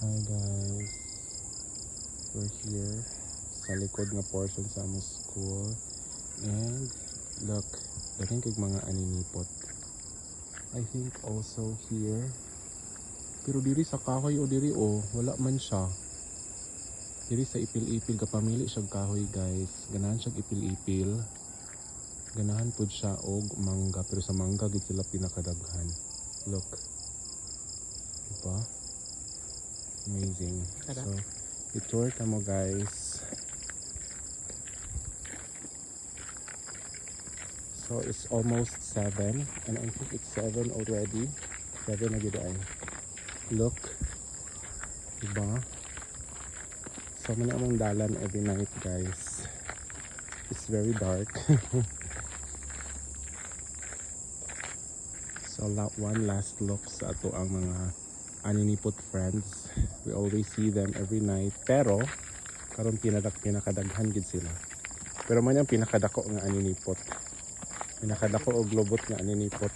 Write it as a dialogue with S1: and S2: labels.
S1: Hi guys, we're here sa likod nga portion sa among school and look, dating kay mga aninipot. I think also here, pero diri sa kahoy o diri wala man siya. Diri sa ipil-ipil kapamili siya kahoy guys, ganahan siya ipil-ipil. Ganahan pud siya og mangga, pero sa mangga gid sila pinakadaghan. Look, diba? Amazing. So, i-tour ka mo guys. So, it's almost 7 and I think it's 7 already. 7 na gid ay. Look. Diba? So, man among dalan every night guys. It's very dark. So, one last look sa ato ang mga aninipot friends. We always see them every night, pero karon pinakadaghan gid sila. Pero man yung pinakadako nga aninipot, pinakadako og lobot nga aninipot.